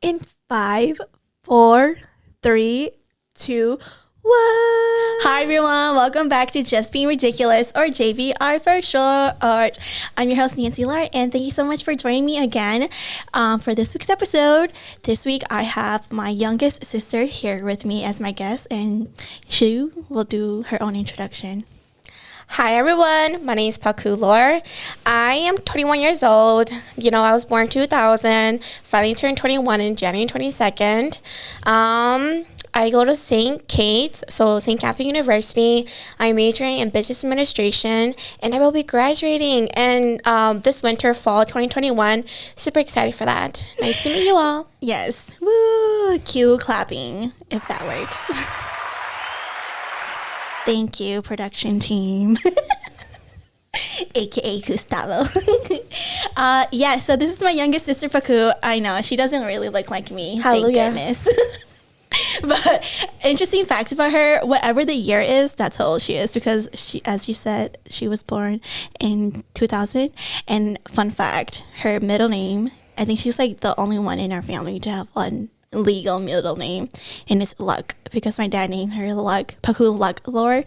In 5, 4, 3, 2, 1. Hi everyone, welcome back to Just Being Ridiculous, or JBR for short. I'm your host Nancy Lar, and thank you so much for joining me again for this week's episode. This week I have my youngest sister here with me as my guest, and she will do her own introduction. Hi everyone, my name is Paku Lor. I am 21 years old. I was born in 2000, finally turned 21 in January 22nd. I go to St. Kate's, so St. Catholic University. I'm majoring in business administration, and I will be graduating in this winter, fall 2021. Super excited for that. Nice to meet you all. Yes. Woo! Cue clapping, if that works. Thank you, production team. AKA Gustavo. So this is my youngest sister, Paku. I know, she doesn't really look like me. Hallelujah. Thank goodness. But interesting facts about her, whatever the year is, that's how old she is, because she, as you said, she was born in 2000. And fun fact, her middle name, I think she's like the only one in our family to have one legal middle name, and it's Luck, because my dad named her Luck, Paku Luck Lore,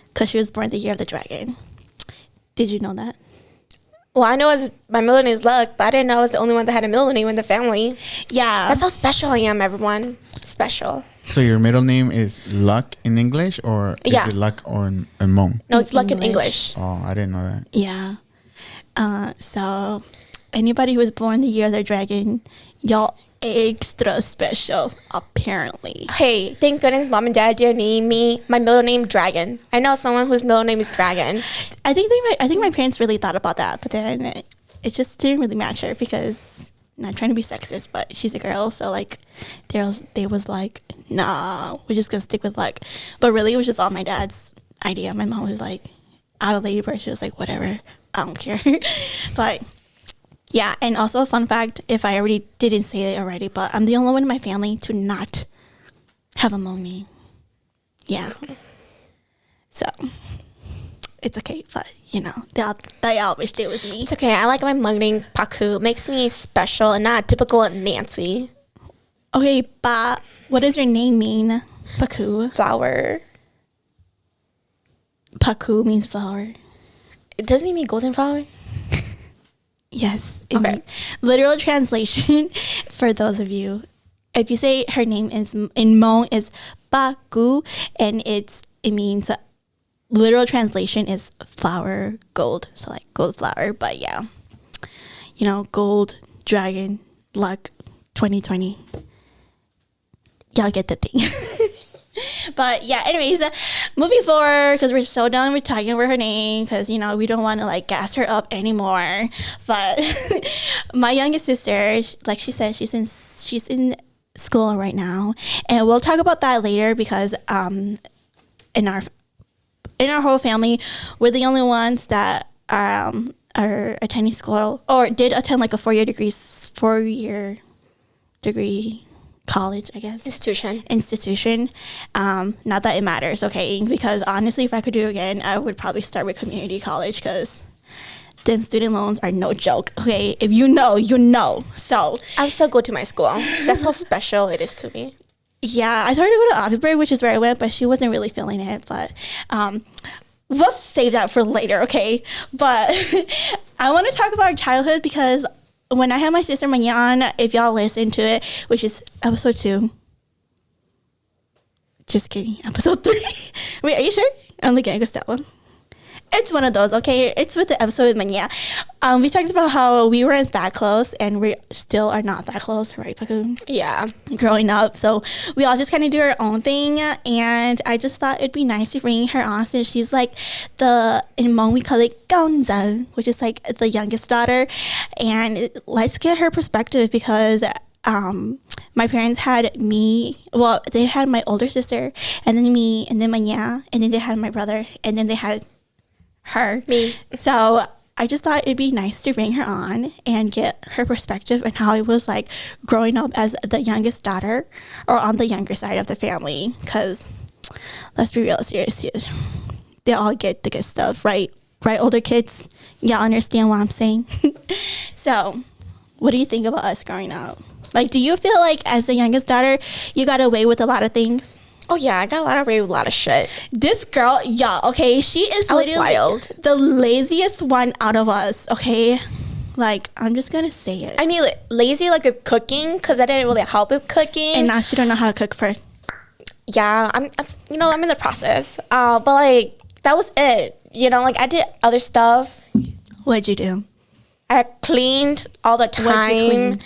because she was born the year of the dragon. Did you know that? Well, I know my middle name is Luck, but I didn't know I was the only one that had a middle name in the family. Yeah. That's how special I am, everyone. Special. So your middle name is Luck in English, or is it Luck or in Hmong? No, it's Luck in English. Oh, I didn't know that. Yeah. So anybody who was born the year of the dragon, y'all extra special, apparently. Hey, thank goodness mom and dad didn't name me my middle name Dragon. I know someone whose middle name is Dragon. I think my parents really thought about that, but then it just didn't really match her, because, not trying to be sexist, but she's a girl, so like they was like, nah, we're just gonna stick with Luck. But really, it was just all my dad's idea. My mom was like, out of labor, she was like, whatever, I don't care. But yeah, and also a fun fact, if I already didn't say it already, but I'm the only one in my family to not have a Hmong name. Yeah. So it's okay, but they all wish it was me. It's okay. I like my Hmong name Paku. It makes me special and not typical Nancy. Okay, but what does your name mean, Paku? Flower. Paku means flower. It doesn't mean golden flower. Yes. Okay. Literal translation for those of you, if you say her name is in Hmong is Paku, and it means literal translation is flower gold, so like gold flower. But yeah, gold, dragon, luck, 2020. Y'all get the thing. But yeah, anyways, moving forward, because we're so done with talking about her name, because we don't want to like gas her up anymore. But my youngest sister, like she said, she's in school right now, and we'll talk about that later, because in our whole family, we're the only ones that are attending school, or did attend like a 4-year degree college, I guess. Institution. Not that it matters, okay? Because honestly, if I could do it again, I would probably start with community college, because then student loans are no joke, okay? If you know, you know. So I would still go to my school. That's how special it is to me. Yeah, I started to go to Augsburg, which is where I went, but she wasn't really feeling it. But we'll save that for later, okay? But I want to talk about our childhood, because when I had my sister Manyan, if y'all listen to it, which is episode 2. Just kidding, episode 3. Wait, are you sure? I'm looking at that one. It's one of those, okay? It's with the episode with Manya. We talked about how we weren't that close, and we still are not that close, right, Paku? Yeah. Growing up. So we all just kind of do our own thing, and I just thought it'd be nice to bring her on, since she's like in Hmong we call it Gonza, which is like the youngest daughter. And let's get her perspective, because my parents had me, well, they had my older sister, and then me, and then Manya, and then they had my brother, and then they had me. So I just thought it'd be nice to bring her on and get her perspective and how it was like growing up as the youngest daughter, or on the younger side of the family, because let's be real serious here, they all get the good stuff, right, older kids? Y'all understand what I'm saying? So what do you think about us growing up? Like, do you feel like as the youngest daughter, you got away with a lot of things? Oh yeah, I got a lot of a lot of shit. This girl, y'all, okay, she is literally wild. The laziest one out of us, okay? Like, I'm just gonna say it. I mean, lazy like with cooking, because I didn't really help with cooking. And now she don't know how to cook for. Yeah, I'm in the process. But like, that was it. You know, like I did other stuff. What'd you do? I cleaned all the time. What'd you clean?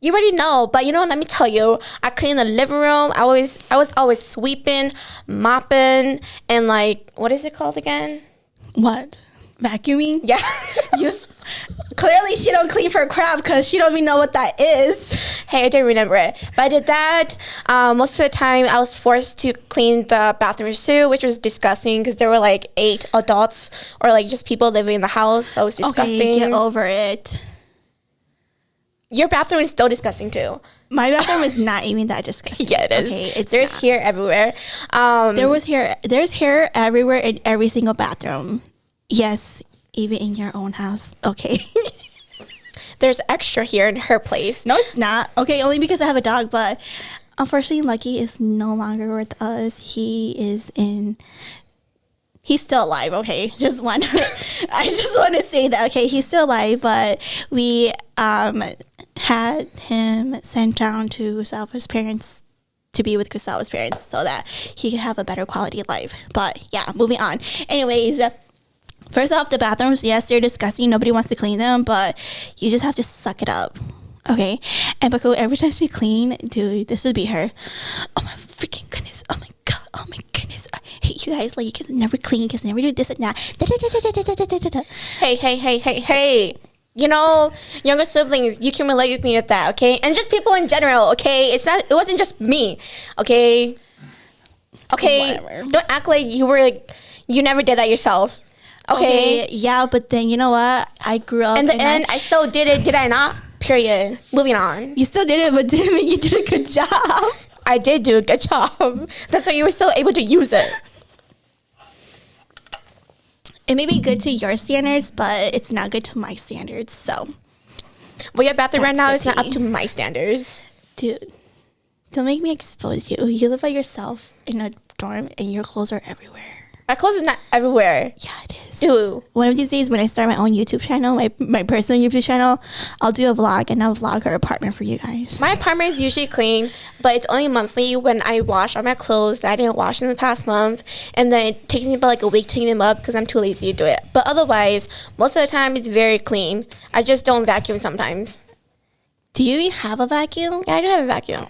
You already know, but you know, let me tell you, I cleaned the living room. I was always sweeping, mopping, and like, what is it called again? What? Vacuuming? Yeah. Clearly she don't clean for crap because she don't even know what that is. Hey, I didn't remember it. But I did that. Most of the time, I was forced to clean the bathroom too, which was disgusting because there were like 8 adults or like just people living in the house. So it was disgusting. Okay, get over it. Your bathroom is still disgusting too. My bathroom is not even that disgusting. Yeah, it is. Okay, there's hair everywhere. There's hair everywhere in every single bathroom. Yes, even in your own house. Okay. There's extra hair in her place. No, it's not. Okay, only because I have a dog, but unfortunately Lucky is no longer with us. He's still alive, okay? I just want to say that, okay? He's still alive, but we had him sent down to Gustavo's parents to be with Gustavo's parents so that he could have a better quality of life. But yeah, moving on. Anyways, first off, the bathrooms, yes, they're disgusting. Nobody wants to clean them, but you just have to suck it up, okay? And Baku, every time she clean, dude, this would be her. Oh my freaking goodness. Oh my God. Oh my goodness. I hate you guys. Like, you can never clean. You can never do this and that. Hey. You know, younger siblings, you can relate with me with that, okay? And just people in general, okay? It wasn't just me, okay? Okay, whatever. Don't act like you never did that yourself. Okay. Yeah, but then you know what? I grew up. In the end, I still did it. Did I not? Period. Moving on. You still did it, but didn't mean you did a good job. I did do a good job. That's why you were still able to use it. It may be good to your standards, but it's not good to my standards. So, well, your bathroom right now That's is not the up tea. to my standards. dude, don't make me expose you. You live by yourself in a dorm, and your clothes are everywhere. My clothes is not everywhere. Yeah, it is. Dude. One of these days when I start my own YouTube channel, my personal YouTube channel, I'll do a vlog and I'll vlog our apartment for you guys. My apartment is usually clean, but it's only monthly when I wash all my clothes that I didn't wash in the past month. And then it takes me about like a week to clean them up because I'm too lazy to do it. But otherwise, most of the time it's very clean. I just don't vacuum sometimes. Do you even have a vacuum? Yeah, I do have a vacuum.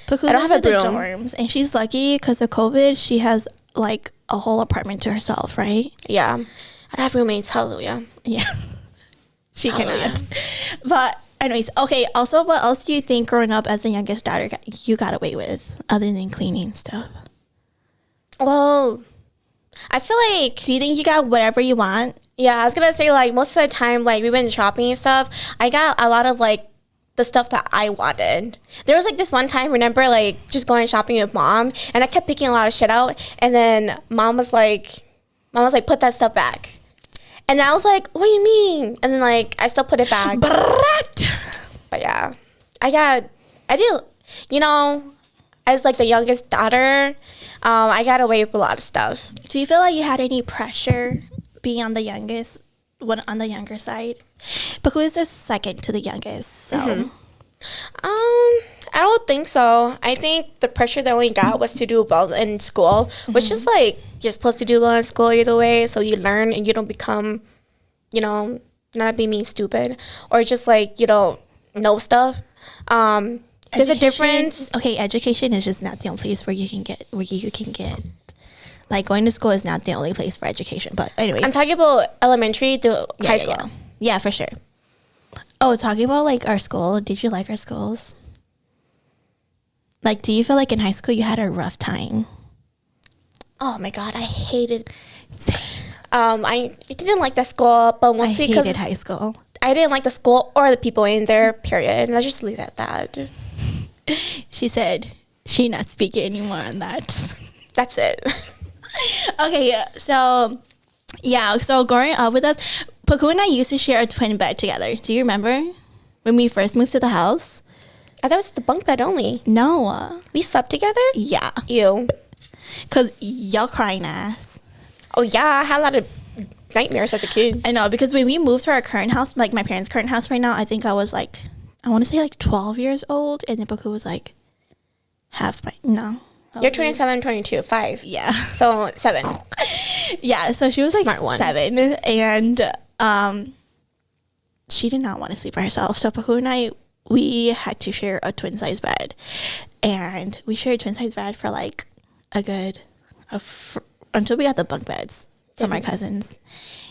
Paku I don't lives have a at the broom. dorms, and she's lucky because of COVID. She has like a whole apartment to herself, right? Yeah. I don't have roommates. Hallelujah. Yeah. She Hallelujah. cannot. But anyways, okay. Also, what else do you think growing up as the youngest daughter you got away with other than cleaning stuff? Well, I feel like, Do you think you got whatever you want? yeah, I was going to say, like, most of the time, like, we went shopping and stuff. I got a lot of, like, the stuff that I wanted. There was, like, this one time, remember, like, just going shopping with mom, and I kept picking a lot of shit out, and then mom was like, put that stuff back. And I was like, what do you mean? And then, like, I still put it back. But, yeah, I did, you know, as, like, the youngest daughter, I got away with a lot of stuff. Do you feel like you had any pressure being on the youngest, on the younger side? But who is the second to the youngest? So, I don't think so. I think the pressure that I only got was to do well in school, which is like, you're supposed to do well in school either way, so you learn and you don't become, you know, not being stupid, or just like you don't know stuff. There's a difference. Okay, education is just not the only place where you can get like going to school is not the only place for education. But anyways, I'm talking about elementary to high school. Yeah, for sure. Oh, talking about like our school. Did you like our schools? Like, do you feel like in high school you had a rough time? Oh my god, I hated. I didn't like that school, but I mostly because hated high school. I didn't like the school or the people in there. Period. Let's just leave it at that. She said she not speaking anymore on that. That's it. Okay, so growing up with us, Paku and I used to share a twin bed together. Do you remember? when we first moved to the house. I thought it was the bunk bed only. No. We slept together? Yeah. Ew. Because y'all crying ass. Oh, yeah. I had a lot of nightmares as a kid. I know, because when we moved to our current house, like my parents' current house right now, I think I was like, I want to say like 12 years old. And then Baku was like You're 27, 22, 5. Yeah. So 7. Yeah, so she was like Smart one. 7. And she did not want to sleep by herself. So Baku and I, we had to share a twin size bed, and we shared a twin size bed for like a good until we got the bunk beds for my cousins.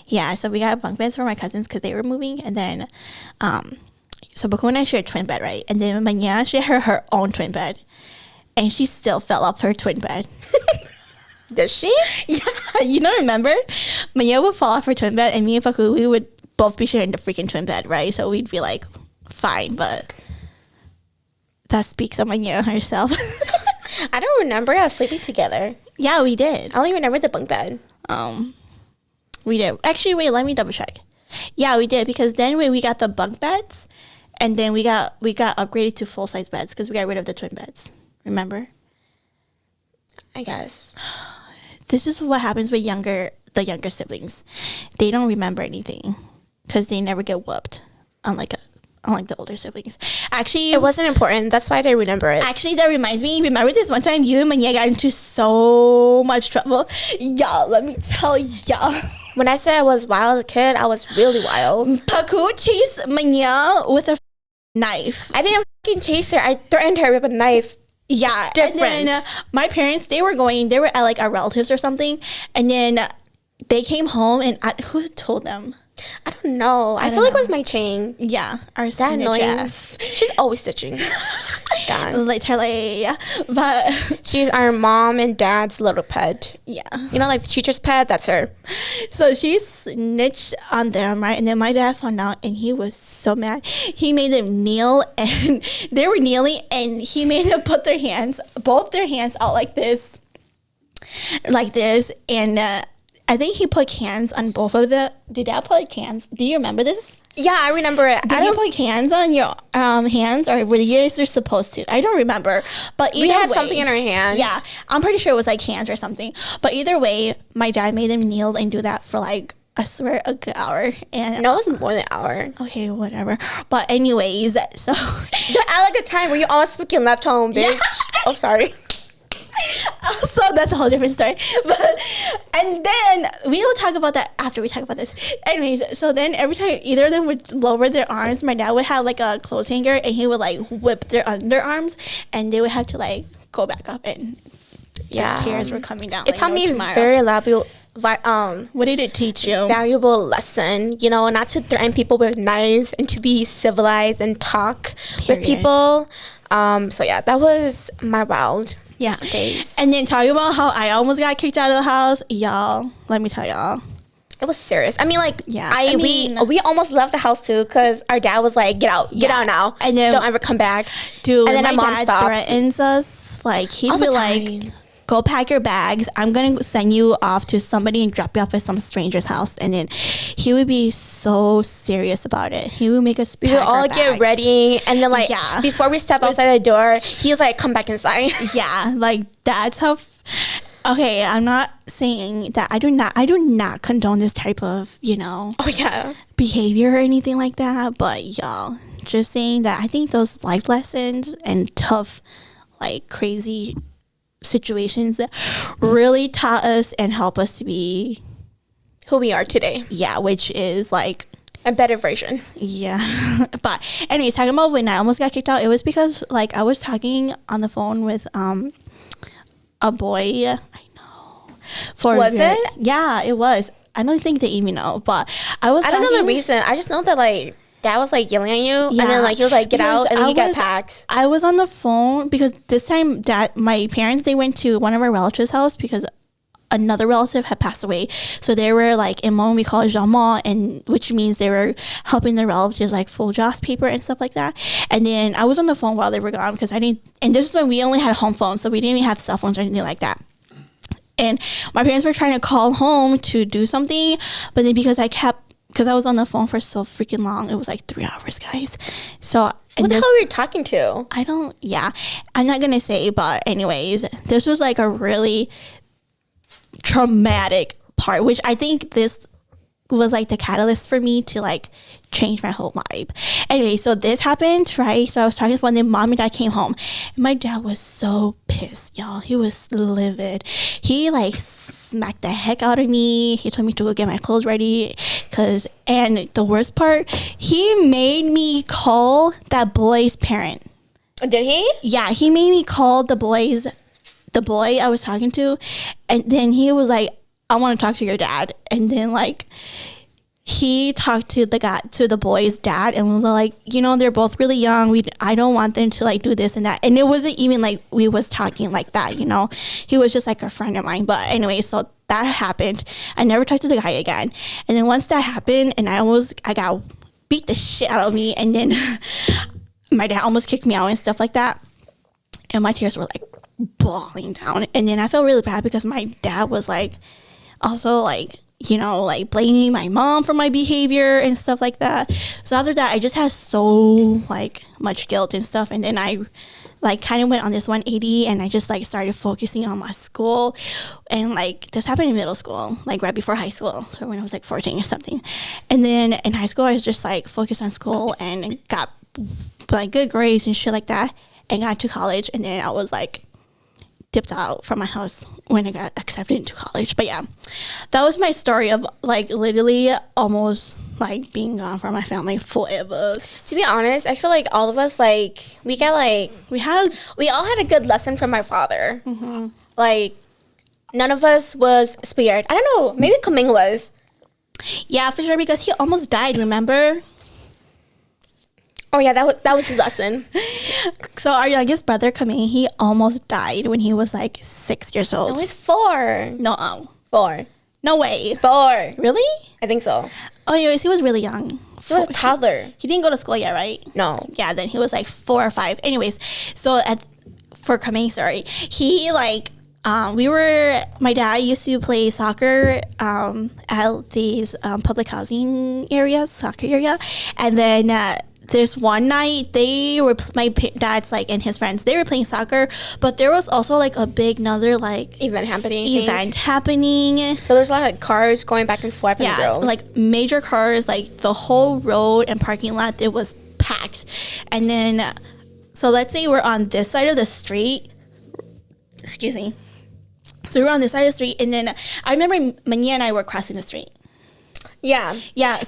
Yeah, so we got bunk beds for my cousins because they were moving, and then so Baku and I shared a twin bed, right? And then Manya shared her own twin bed, and she still fell off her twin bed. Does she? Yeah, you don't remember? Manya would fall off her twin bed, and me and Baku, we would both be sharing the freaking twin bed, right? So we'd be like, fine, but that speaks of Manya herself. I don't remember us sleeping together. Yeah, we did. I only remember the bunk bed. We did. Actually, wait, let me double check. Yeah, we did, because then when we got the bunk beds, and then we got upgraded to full size beds because we got rid of the twin beds. Remember? I guess. This is what happens with the younger siblings. They don't remember anything because they never get whooped, unlike the older siblings. Actually, It wasn't important. That's why I didn't remember it. Actually, that reminds me. Remember this one time you and Manya got into so much trouble? Y'all, let me tell y'all. When I said I was wild as a kid, I was really wild. Paku chased Manya with a knife. I didn't fucking chase her. I threatened her with a knife. Yeah, It's different. and then my parents, they were at like our relatives or something, and then they came home, and who told them? I don't know. I feel like it was my chain. Yeah, our That snitch annoying. ass. She's always stitching. God. Literally, but She's our mom and dad's little pet. yeah. You know, like the teacher's pet? That's her. So she snitched on them, right? And then my dad found out, and he was so mad. He made them kneel, and they were kneeling, and he made them put both their hands out like this, and I think he put cans on both of them. Did Dad put cans? Do you remember this? Yeah, I remember it. Did you put cans on your hands, or were you guys supposed to? I don't remember. But either We had way, something in our hand. Yeah, I'm pretty sure it was like hands or something. But either way, my dad made them kneel and do that for like, I swear, a good hour. And No, it was more than an hour. okay, whatever. But anyways, so I like the time where you almost fucking left home, bitch. Oh, sorry. so that's a whole different story. And then we'll talk about that after we talk about this. Anyways, so then every time either of them would lower their arms, my dad would have like a clothes hanger, and he would like whip their underarms, and they would have to like go back up, and Yeah. the tears were coming down. It taught me a very What did it teach you? valuable lesson, you know, not to threaten people with knives and to be civilized and talk Period. with people. So yeah, that was my wild Yeah. days. And then talking about how I almost got kicked out of the house, y'all. Let me tell y'all. It was serious. I mean, like, Yeah, I mean- we almost left the house too because our dad was like, "Get out, get out now, And then- don't ever come back." Dude, And then my our mom dad stopped. threatens us. Like, he'd All be the like, time. go pack your bags. I'm going to send you off to somebody and drop you off at some stranger's house. And then he would be so serious about it. He would make us We pack would all our get bags. ready, and then like Yeah. before we step outside the door, he's like, "Come back inside." Yeah, like that's how. Okay, I'm not saying that I do not condone this type of, Oh yeah. behavior or anything like that, but y'all, just saying that I think those life lessons and tough, like crazy situations that really taught us and help us to be, Who we are today, which is like, a better version. yeah. But anyways, talking about when I almost got kicked out, it was because like I was talking on the phone with a boy. I know. Was it? Yeah, it was. I don't think they even know, but I was. I don't know the talking- reason. I just know that like dad was like yelling at you, and Yeah. then like he was like, "Get Because out," and then you got was- packed. I was on the phone because this time my parents, they went to one of our relatives' house because another relative had passed away. So they were like in Hmong, we call it Jama, and which means they were helping their relatives like fold joss paper and stuff like that. And then I was on the phone while they were gone because I didn't, and this is when we only had home phones, so we didn't even have cell phones or anything like that. And my parents were trying to call home to do something, but then because I kept because I was on the phone for so freaking long. It was like 3 hours, guys. So Who the hell were you talking to? I'm not gonna say, but anyways, this was like a really traumatic part, which I think this was like the catalyst for me to like change my whole vibe. Anyway, so this happened, right? So I was talking when the mom and dad came home, and my dad was so pissed, y'all. He was livid. He like smacked the heck out of me. He told me to go get my clothes ready, and the worst part, he made me call that boy's parent. Did he? Yeah, he made me call the boy I was talking to, and then he was like, I want to talk to your dad. And then like he talked to the boy's dad and was like, they're both really young. I don't want them to like do this and that. And it wasn't even like we was talking like that, He was just like a friend of mine. But anyway, so that happened. I never talked to the guy again. And then once that happened, and I got beat the shit out of me, and then my dad almost kicked me out and stuff like that. And my tears were like bawling down. And then I felt really bad because my dad was like also like, like blaming my mom for my behavior and stuff like that. So after that, I just had so like much guilt and stuff. And then I like kind of went on this 180, and I just like started focusing on my school. And like this happened in middle school, like right before high school, so when I was like 14 or something. And then in high school, I was just like focused on school and got like good grades and shit like that, and got to college. And then I was like dipped out from my house when I got accepted into college. But yeah, that was my story of like literally almost like being gone from my family forever. To be honest, I feel like all of us, like, we all had a good lesson from my father. Mm-hmm. Like, none of us was spared. I don't know, maybe Kaming was. Yeah, for sure, because he almost died, remember? Oh yeah, that was his lesson. So our youngest brother, Kaming, he almost died when he was like 6 years old. No, he's 4. No. 4. No way. 4. Really? I think so. Oh, anyways, he was really young. He was a toddler. He didn't go to school yet, right? No. Yeah, then he was like 4 or 5. Anyways, so for Kaming, sorry, he like my dad used to play soccer at these public housing areas, soccer area, and then there's one night my dad's like and his friends, they were playing soccer, but there was also like a big another like event happening. So there's a lot of cars going back and forth. Yeah, in the road. Like major cars, like the whole road and parking lot, it was packed. And then so let's say we're on this side of the street. Excuse me. So we were on this side of the street, and then I remember Mania and I were crossing the street. Yeah. So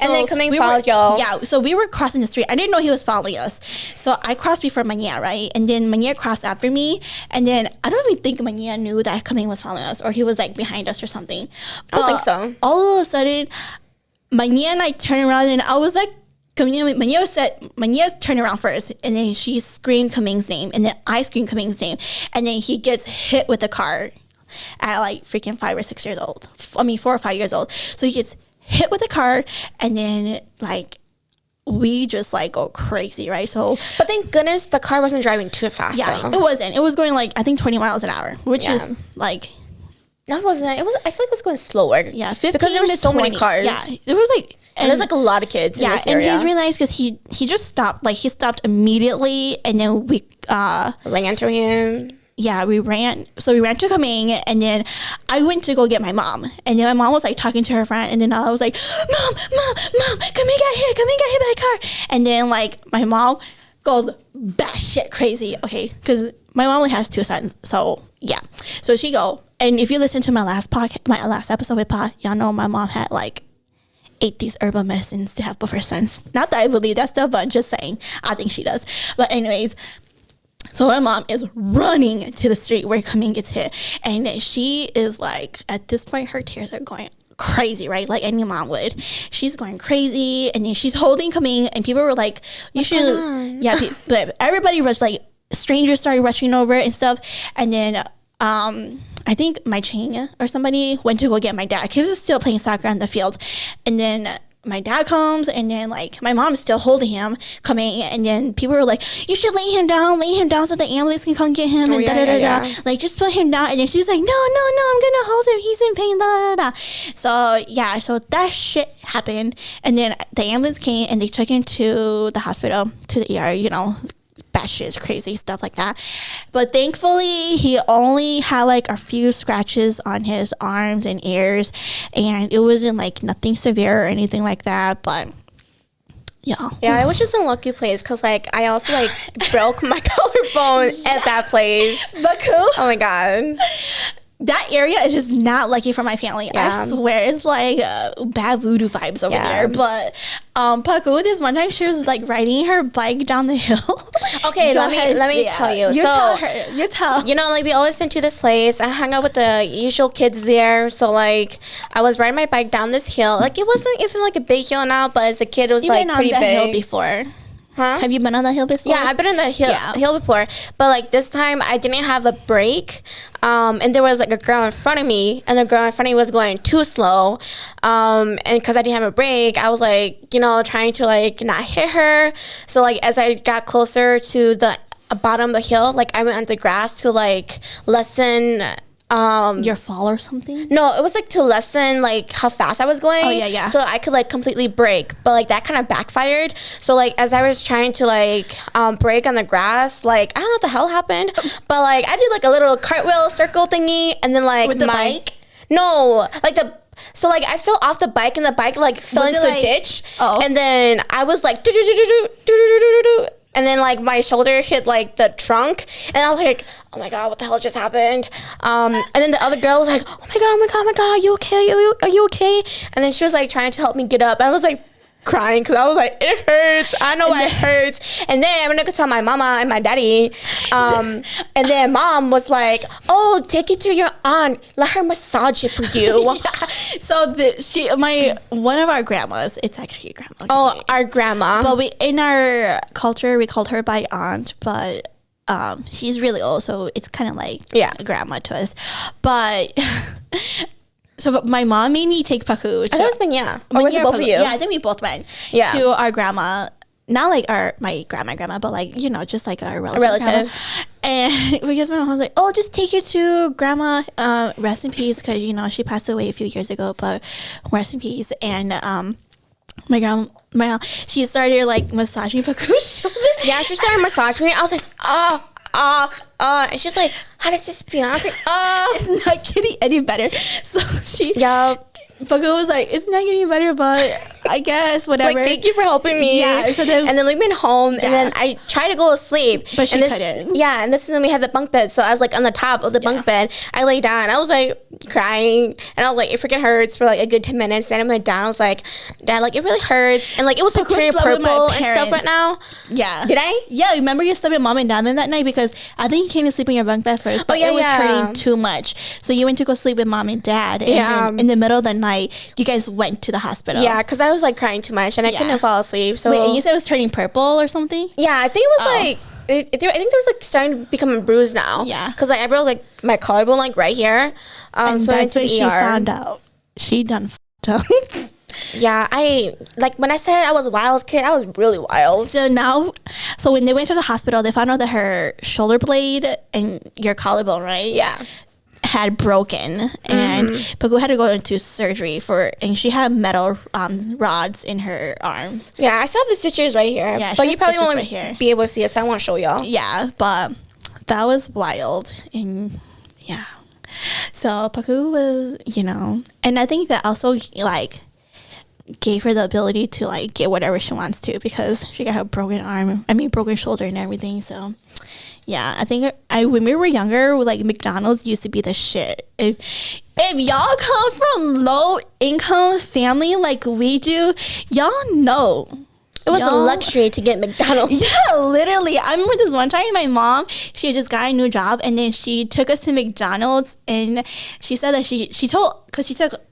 and then Kaming followed y'all. Yeah, so we were crossing the street. I didn't know he was following us. So I crossed before Mania, right? And then Mania crossed after me. And then I don't even think Mania knew that Kaming was following us, or he was like behind us or something. I don't think so. All of a sudden, Mania and I turned around, and I was like, Mania turned around first, and then she screamed Kaming's name, and then I screamed Kaming's name, and then he gets hit with the car at like freaking 5 or 6 years old. 4 or 5 years old. So he gets hit with a car, and then like we just like go crazy, right? So but thank goodness the car wasn't driving too fast. Yeah, it wasn't. It was going like I think 20 miles an hour, which is like no, it wasn't. It was. I feel like it was going slower. Yeah, 15 because there were so 20. many cars. Yeah, there was like and there's like a lot of kids. Yeah, in this area. And he was really nice because he just stopped. Like he stopped immediately, and then we ran into him. Yeah, we ran. So we ran to Kaming, and then I went to go get my mom. And then my mom was like talking to her friend, and then I was like, Mom, Kaming got hit by a car. And then like my mom goes batshit crazy. Okay, because my mom only has 2 sons. So yeah, so she go. And if you listen to my last episode with Pa, y'all know my mom had like ate these herbal medicines to have both her sons. Not that I believe that stuff, but just saying, I think she does. But anyways. So my mom is running to the street where Kaming gets hit. And she is like, at this point, her tears are going crazy, right? Like any mom would. She's going crazy. And then she's holding Kaming. And people were like, you should. Yeah, but everybody was like, strangers started rushing over and stuff. And then I think my Ching or somebody went to go get my dad. He was still playing soccer on the field. And then my dad comes, and then like my mom's still holding him, coming, and then people were like, "You should lay him down so the ambulance can come get him." And like just put him down. And then she was like, "No, I'm gonna hold him. He's in pain." So that shit happened, and then the ambulance came and they took him to the hospital, to the ER. You know, batshit crazy stuff like that. But thankfully, he only had like a few scratches on his arms and ears, and it wasn't like nothing severe or anything like that. But yeah, it was just a lucky place because like I also like broke my collarbone at that place. But cool. Oh my god. That area is just not lucky for my family. I swear, it's like bad voodoo vibes over there. But Paku, this one time she was like riding her bike down the hill. Okay, let me tell you. You tell. You know, like we always went to this place. I hung out with the usual kids there. So like I was riding my bike down this hill. Like it wasn't even like a big hill now, but as a kid it was like pretty big. You've been on that hill before. Huh? Have you been on that hill before? Yeah, I've been on that hill before. But like this time I didn't have a brake. And there was like a girl in front of me, and the girl in front of me was going too slow. And because I didn't have a brake, I was like, you know, trying to like not hit her. So like as I got closer to the bottom of the hill, like I went on the grass to like lessen your fall or something? No, it was like to lessen like how fast I was going. Oh yeah. So I could like completely brake, but like that kind of backfired. So like as I was trying to like brake on the grass, like I don't know what the hell happened, but like I did like a little cartwheel circle thingy, and then like with the bike. No, like the. So like I fell off the bike, and the bike like fell into the ditch. Oh. And then I was like and then like my shoulder hit like the trunk, and I was like, oh my god, what the hell just happened? And then the other girl was like, oh my god, you okay? Are you okay? And then she was like trying to help me get up, and I was like crying because I was like, it hurts. I know it hurts. And then I'm gonna go tell my mama and my daddy. And then mom was like, oh, take it to your aunt. Let her massage it for you. Yeah. So one of our grandmas, it's actually a grandma. Oh, our grandma. But in our culture, we called her by aunt, but she's really old, so it's kind of like a grandma to us. But so my mom made me take Paku. I thought it was or was it both of you? Yeah, I think we both went to our grandma. Not like my grandma, but like, you know, just like a relative. Grandma. And because my mom was like, oh, just take it to grandma, rest in peace, because, you know, she passed away a few years ago, but rest in peace. And my mom, she started like massaging Paku's shoulder. Yeah, she started massaging me. I was like, and she's like, how does this feel? I was like, it's not getting any better. So Paku was like, it's not getting better, but I guess whatever. Like, thank you for helping me. Yeah. So then, and then we went home, and then I tried to go to sleep, but she couldn't. Yeah, and this is when we had the bunk bed. So I was like on the top of the bunk bed. I lay down. I was like crying, and I was like, it freaking hurts for like a good 10 minutes. Then I went down. I was like, Dad, like it really hurts, and like it was like turning purple and stuff right now. Yeah. Did I? Yeah. Remember you slept with mom and dad that night, because I think you came to sleep in your bunk bed first, but it was hurting too much. So you went to go sleep with mom and dad, and then in the middle of the night, you guys went to the hospital. Yeah, because I was like crying too much, and I couldn't fall asleep. So wait, you said it was turning purple or something? Yeah, I think it was like I think there was like starting to become a bruise now. Yeah, because like I broke like my collarbone like right here. And so that's when she found out. She done f***ed up. Yeah, I like when I said I was a wild kid, I was really wild. So when they went to the hospital, they found out that her shoulder blade and your collarbone, right? Yeah, had broken, and Paku had to go into surgery and she had metal rods in her arms. Yeah, I saw the stitches right here. Yeah, but you probably won't be able to see it, so I won't show y'all. Yeah, but that was wild, and yeah. So Paku was, you know, and I think that also like gave her the ability to like get whatever she wants to, because she got her broken shoulder and everything. So yeah, I think when we were younger, like McDonald's used to be the shit. If y'all come from low income family like we do, y'all know. It was a luxury to get McDonald's. Yeah, literally. I remember this one time, my mom, she had just got a new job, and then she took us to McDonald's, and she said that she took,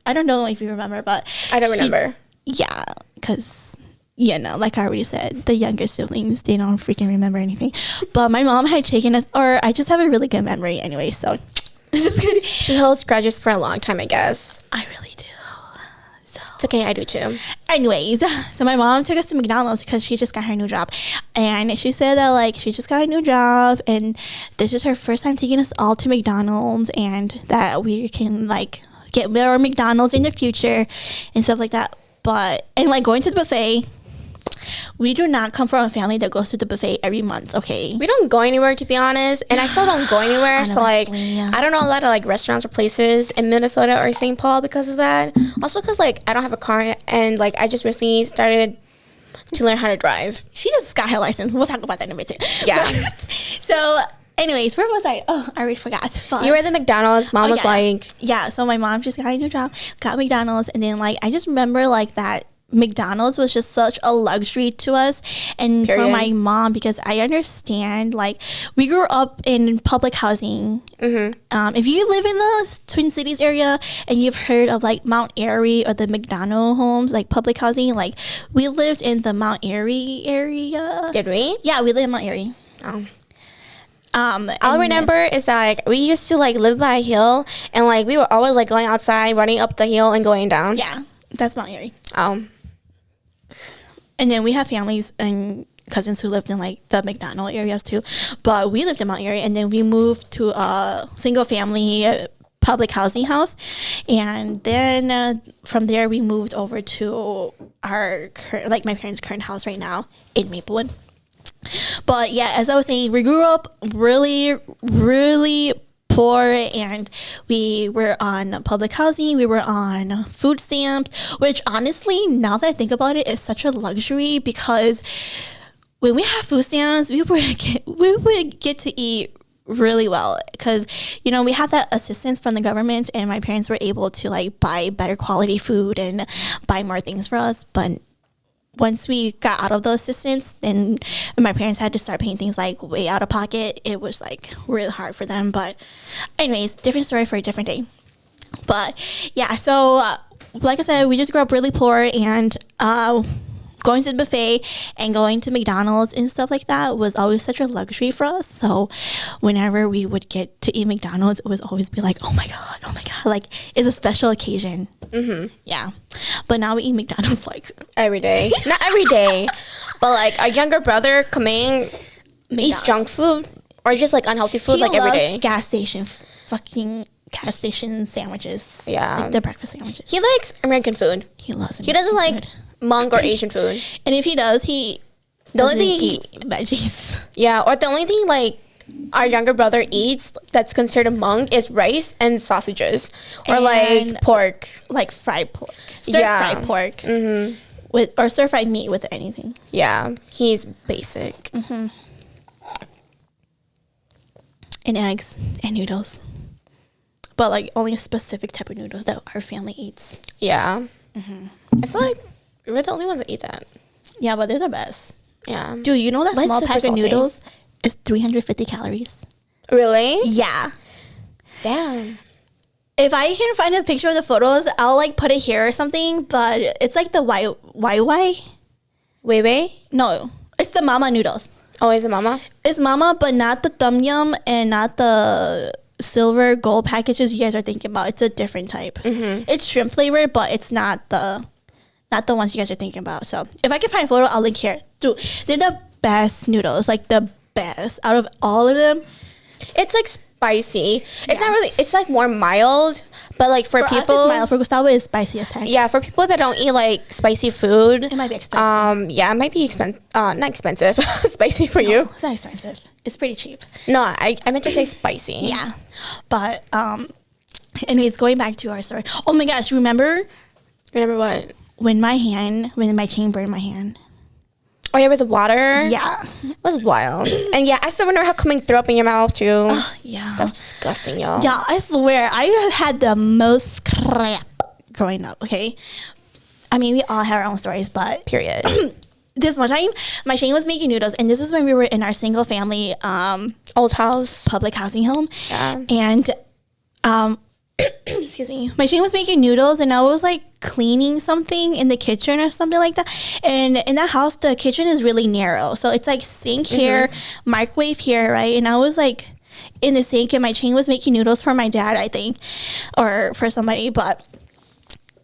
I don't know if you remember, but I don't remember. Yeah, because, you know, like I already said, the younger siblings, they don't freaking remember anything. But my mom had taken us, or I just have a really good memory anyway, so just kidding. She holds grudges for a long time, I guess. I really do. So It's okay, I do too. Anyways, so my mom took us to McDonald's because she just got her new job. And she said that, like, she just got a new job and this is her first time taking us all to McDonald's, and that we can, like, get more McDonald's in the future and stuff like that. But, and, like, going to the buffet, we do not come from a family that goes to the buffet every month, okay? We don't go anywhere, to be honest, and I still don't go anywhere. Honestly, so, like, yeah. I don't know a lot of, like, restaurants or places in Minnesota or St. Paul because of that. Also because, like, I don't have a car, and, like, I just recently started to learn how to drive. She just got her license. We'll talk about that in a bit, too. Yeah. So, anyways, where was I? Oh, I already forgot. But You were at the McDonald's. Mom was like... Yeah, so my mom just got a new job, got McDonald's, and then, like, I just remember, like, that McDonald's was just such a luxury to us and Period. for my mom, because I understand, like, we grew up in public housing. If you live in the Twin Cities area and you've heard of, like, Mount Airy or the McDonald homes, like, public housing, like, we lived in the Mount Airy area. Did we? Yeah, we lived in Mount Airy. Oh. All I remember is that, like, we used to, like, live by a hill, and, like, we were always, like, going outside, running up the hill and going down. Yeah, that's Mount Airy. And then we have families and cousins who lived in, like, the McDonald areas too. But we lived in Mount Airy, and then we moved to a single family public housing house. And then from there, we moved over to our, like, my parents' current house right now in Maplewood. But yeah, as I was saying, we grew up really, really poor, and we were on public housing, we were on food stamps, which honestly, now that I think about it, is such a luxury, because when we have food stamps, we would get to eat really well, because, you know, we had that assistance from the government, and my parents were able to, like, buy better quality food and buy more things for us. But once we got out of the assistance, then my parents had to start paying things, like, way out of pocket. It was, like, really hard for them. But anyways, different story for a different day. But yeah, so like I said, we just grew up really poor, and going to the buffet and going to McDonald's and stuff like that was always such a luxury for us. So whenever we would get to eat McDonald's, it would always be like, oh my god, like, it's a special occasion. Yeah, but now we eat McDonald's, like, every day. Not every day, but, like, our younger brother Kaming eats junk food or just, like, unhealthy food, he like, every loves day. gas station sandwiches. Yeah, like the breakfast sandwiches. He likes American food. He loves He doesn't like Hmong or Asian food. And if he does, the only thing eat veggies. Yeah, or the only thing, like, our younger brother eats that's considered Hmong is rice and sausages, or, like, pork, like fried pork, fried pork, with, or stir fried meat with anything. Yeah, he's basic. And eggs and noodles, but, like, only a specific type of noodles that our family eats. Yeah, I feel like we're the only ones that eat that. Yeah, but they're the best. Yeah, Dude, you know that But it's small super pack of salty. noodles is 350 calories. Really? Yeah. Damn. If I can find a picture of the photos, I'll, like, put it here or something. But it's like the YY. Wei? No, it's the mama noodles. Oh, is it mama? It's mama, but not the Tom Yum and not the silver gold packages you guys are thinking about. It's a different type. It's shrimp flavored, but it's not the ones you guys are thinking about. So if I can find a photo, I'll link here. Dude, they're the best noodles, like the best out of all of them. It's, like, spicy. It's not really. It's, like, more mild, but, like, for people, us, it's mild. For Gustavo, it's spicy as heck. yeah, for people that don't eat, like, spicy food, It might be expensive. yeah, it might be not expensive, spicy for you. It's not expensive. It's pretty cheap. No, I meant to say spicy. Yeah, but anyways, going back to our story. Oh my gosh, remember what? when my chain burned my hand? Oh yeah, with the water. Yeah, It was wild. And yeah, I still remember how coming throw up in your mouth too. yeah. That's disgusting, y'all. Yeah, I swear, I had the most crap growing up, okay? I mean, we all have our own stories, but Period. this one time, my Shane was making noodles, and this is when we were in our single family Old house. public housing home. Yeah. And, excuse me, my Shane was making noodles, and I was, like, cleaning something in the kitchen or something like that. And in that house, the kitchen is really narrow. So it's, like, sink here, microwave here, right? And I was, like, in the sink, and my Shane was making noodles for my dad, I think, or for somebody. But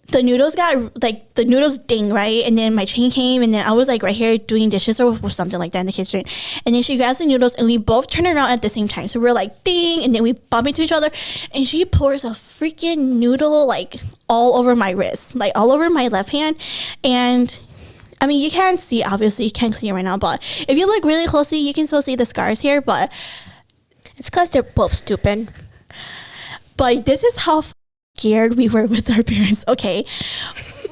the noodles got like the noodles ding, right? And then my chain came, and then I was like right here doing dishes or something like that in the kitchen. And then she grabs the noodles, and we both turn around at the same time. So we're like ding, and then we bump into each other, and she pours a freaking noodle like all over my wrist, like all over my left hand. And I mean, you can't see, obviously you can't see it right now, but if you look really closely, you can still see the scars here. But It's because they're both stupid. but this is how scared we were with our parents. Okay,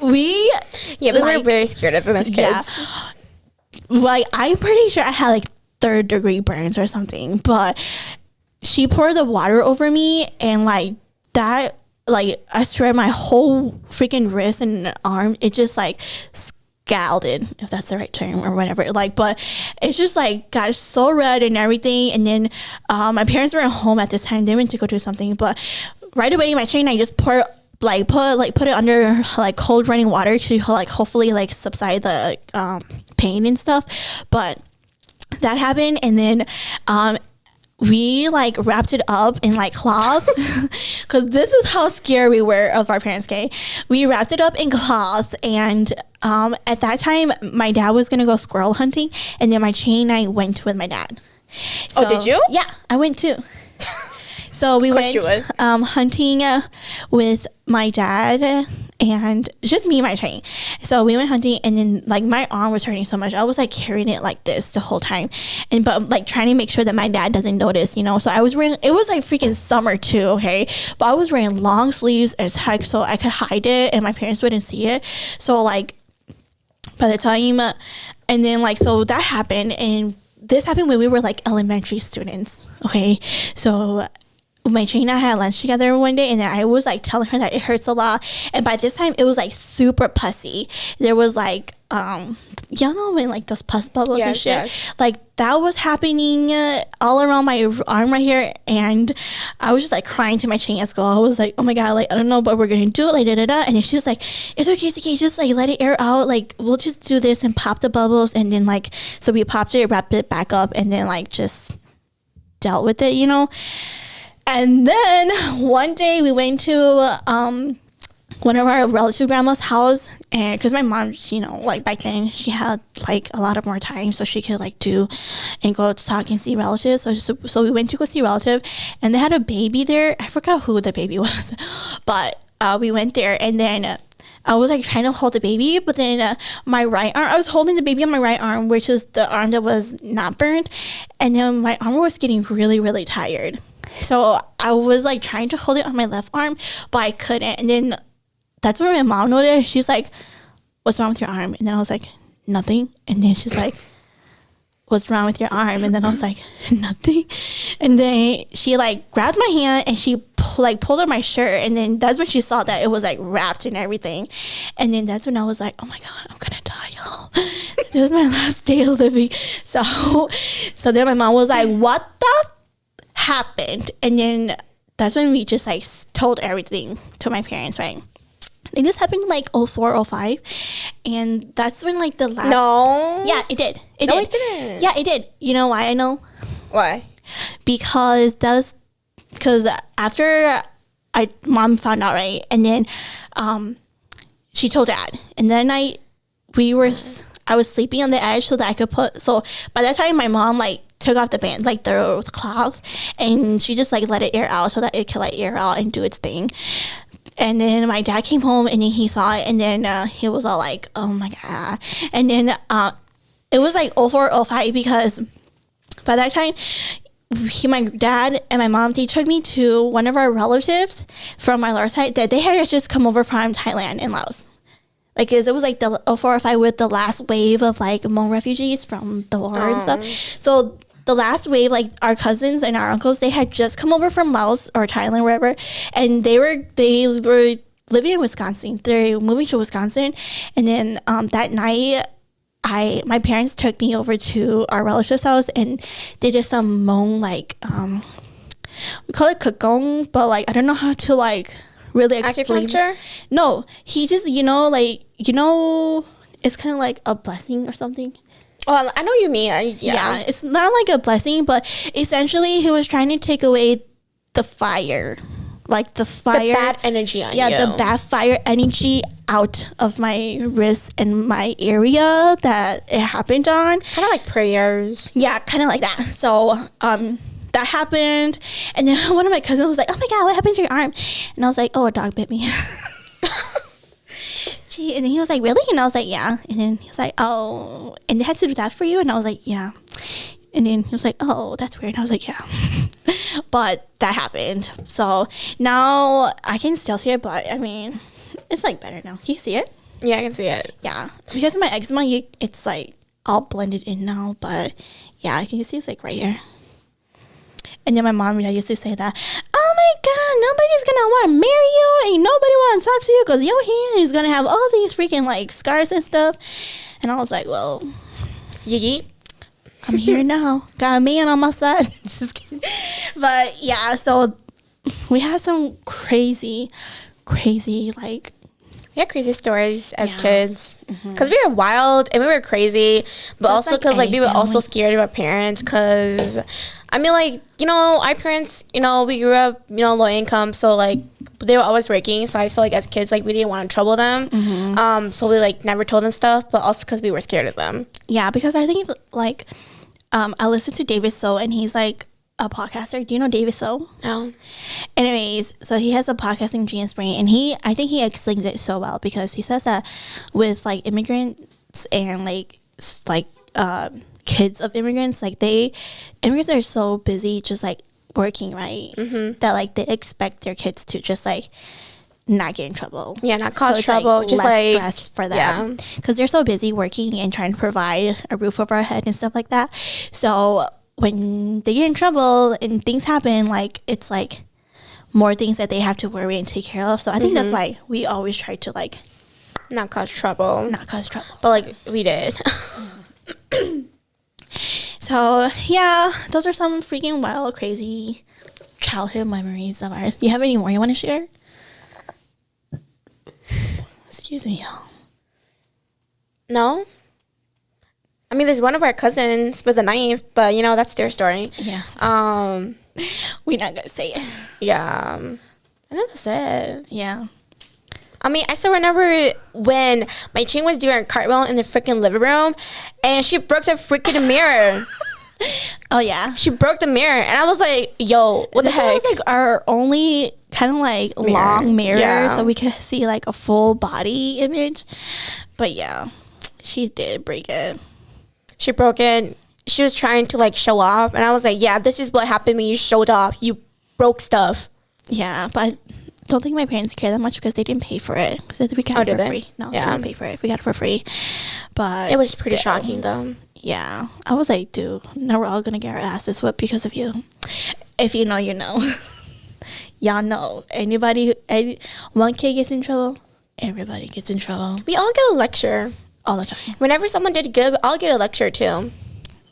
we We were very scared of them as kids. yeah, like I'm pretty sure I had like 3rd-degree burns or something. But she poured the water over me, and like that, like I swear my whole freaking wrist and arm, it just like scalded, if that's the right term or whatever. Like, but it's just like got so red and everything. And then my parents were at home at this time. They went to go do something, but right away my chain, I just put it under like cold running water to like hopefully like subside the pain and stuff. But that happened, and then we like wrapped it up in like cloth because this is how scared we were of our parents. Okay, we wrapped it up in cloth, and at that time my dad was gonna go squirrel hunting, and then my chain, I went with my dad. Oh, did you? Yeah, I went too. So we went hunting with my dad, and just me and my chain. So we went hunting, and then like my arm was hurting so much. I was like carrying it like this the whole time, but like trying to make sure that my dad doesn't notice, you know. So I was wearing, it was like freaking summer too, okay, but I was wearing long sleeves as heck so I could hide it and my parents wouldn't see it. So like by the time and then like so that happened, and this happened when we were like elementary students, okay. So my chain and I had lunch together one day, and then I was like telling her that it hurts a lot, and by this time it was like super pussy. There was like y'all know when like those pus bubbles and shit, like that was happening all around my arm right here, and I was just like crying to my chain at school. I was like, oh my god, like I don't know what we're gonna do, like da da da. And then she was like, it's okay, just like let it air out, like we'll just do this and pop the bubbles. And then like so we popped it, wrapped it back up, and then like just dealt with it, you know. And then one day we went to one of our relative grandma's house, and because my mom, you know, like back then she had like a lot of more time, so she could like do and go to talk and see relatives. So we went to go see relative, and they had a baby there. I forgot who the baby was, but we went there, and then I was like trying to hold the baby, but then my right arm, I was holding the baby on my right arm, which is the arm that was not burned, and then my arm was getting really, really tired. So I was like trying to hold it on my left arm, but I couldn't. And then that's when my mom noticed. She's like, what's wrong with your arm? And then I was like, nothing. And then she's like, what's wrong with your arm? And then I was like, nothing. And then she like grabbed my hand, and she pulled up my shirt. And then that's when she saw that it was like wrapped and everything. And then that's when I was like, oh my god, I'm gonna die, y'all. This is my last day of living. So then my mom was like, what the happened? And then that's when we just like told everything to my parents, right? I think this happened like 04, 05, and that's when like the last. No. Yeah, it did. It didn't. Yeah, it did. You know why I know? Why? Because after mom found out, right, and then she told dad, and then I was sleeping on the edge so that I could put. So by that time, my mom like took off the band, like the cloth, and she just like let it air out so that it could like air out and do its thing. And then my dad came home, and then he saw it, and then he was all like, oh my god. And then it was like 04, 05, because by that time my dad and my mom, they took me to one of our relatives from my lower side that they had just come over from Thailand and Laos. Like, it was like the 04 or 05 with the last wave of like Hmong refugees from the war and stuff. So the last wave, like our cousins and our uncles, they had just come over from Laos or Thailand, wherever, and they were living in Wisconsin. They're moving to Wisconsin, and then that night, my parents took me over to our relative's house, and they did some Hmong, like we call it kagong, but like I don't know how to like really explain. Acupuncture? No, he just it's kind of like a blessing or something. Oh, I know what you mean. Yeah, it's not like a blessing, but essentially he was trying to take away the fire like the fire, the bad energy on you. Yeah, the bad fire energy out of my wrist and my area that it happened on. Kind of like prayers. Yeah, kind of like that. So that happened, and then one of my cousins was like, "Oh my god, what happened to your arm?" And I was like, "Oh, a dog bit me." And then he was like, "Really?" And I was like, "Yeah." And then he was like, "Oh, and they had to do that for you?" And I was like, "Yeah." And then he was like, "Oh, that's weird." And I was like, "Yeah." But that happened. So now I can still see it, but I mean, it's like better now. Can you see it? Yeah, I can see it. Yeah. Because of my eczema, it's like all blended in now. But yeah, I can see it's like right here. And then my mom used to say that, "Oh my god, nobody's gonna want to marry you, and nobody want to talk to you because your hand is gonna have all these freaking like scars and stuff." And I was like, "Well, Yee. I'm here now. Got a man on my side." Just kidding. But yeah, so we had some crazy like. We had crazy stories as Yeah. kids because we were wild and we were crazy, but Just also like because like we were any also family. scared of our parents. Because I mean, like, you know, our parents, you know, we grew up, you know, low income, so like they were always working. So I feel like as kids, like we didn't want to trouble them. So we like never told them stuff, but also because we were scared of them. Yeah, because I think like I listened to David So, and he's like a podcaster. Do you know David So? No. Anyways, so he has a podcast in Genius Brain, and I think he explains it so well because he says that with like immigrants and like kids of immigrants, like immigrants are so busy just like working, right? That like they expect their kids to just like not get in trouble. Yeah, not cause it's, trouble. like, just less like stress for them because they're so busy working and trying to provide a roof over our head and stuff like that. So when they get in trouble and things happen, like it's like more things that they have to worry and take care of. So I think that's why we always try to like not cause trouble. not cause trouble. But like we did. So yeah, those are some freaking wild, crazy childhood memories of ours. You have any more you want to share? Excuse me, y'all. No. I mean, there's one of our cousins with a knife, but you know that's their story. Yeah, Um. we're not gonna say it. Yeah. And then that's it. Yeah. I mean, I still remember when my chin was doing a cartwheel in the freaking living room, and she broke the freaking mirror. Oh yeah. She broke the mirror, and I was like, "Yo, what the That heck?" was like our only kind of like long mirror, Yeah. so we could see like a full body image. But yeah, she did break it. She broke it. She was trying to like show off, and I was like, "Yeah, this is what happened when you showed off. You broke stuff." Yeah, but I don't think my parents care that much because they didn't pay for it. Because we got Oh, it did for they? free. No, Yeah. they didn't pay for it. We got it for free. But It was pretty still, shocking, though. Yeah, I was like, dude, now we're all gonna get our asses whipped because of you. If you know, you know. Y'all know. One kid gets in trouble, everybody gets in trouble We all get a lecture. all the time. Whenever someone did good, I'll get a lecture too.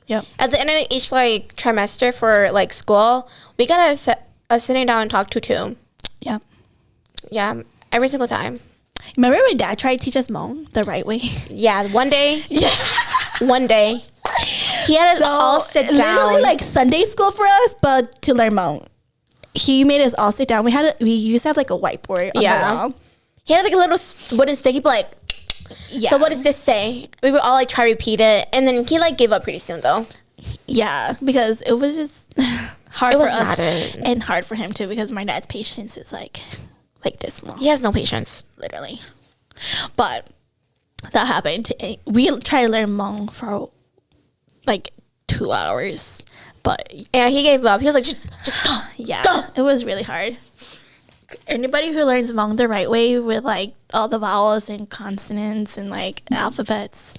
Yep. At the end of each like trimester for like school, we got a sitting down and talk to too. Yep. Yeah, every single time. Remember when Dad tried to teach us Hmong the right way? Yeah, one day. Yeah. One day. He had us all sit down. Literally like Sunday school for us, but to learn Hmong. He made us all sit down. We used to have like a whiteboard on the wall. He had like a little wooden stick. He'd be like, Yeah. so what does this say? We would all like try to repeat it. And then he like gave up pretty soon though. Yeah, because it was just hard It for was us not it. and hard for him too because my dad's patience is like this long, He has no patience. literally. But that happened. We tried to learn Hmong for like 2 hours, but And he gave up. He was like, just go. yeah, Go. it was really hard. Anybody who learns Hmong the right way with like all the vowels and consonants and like alphabets,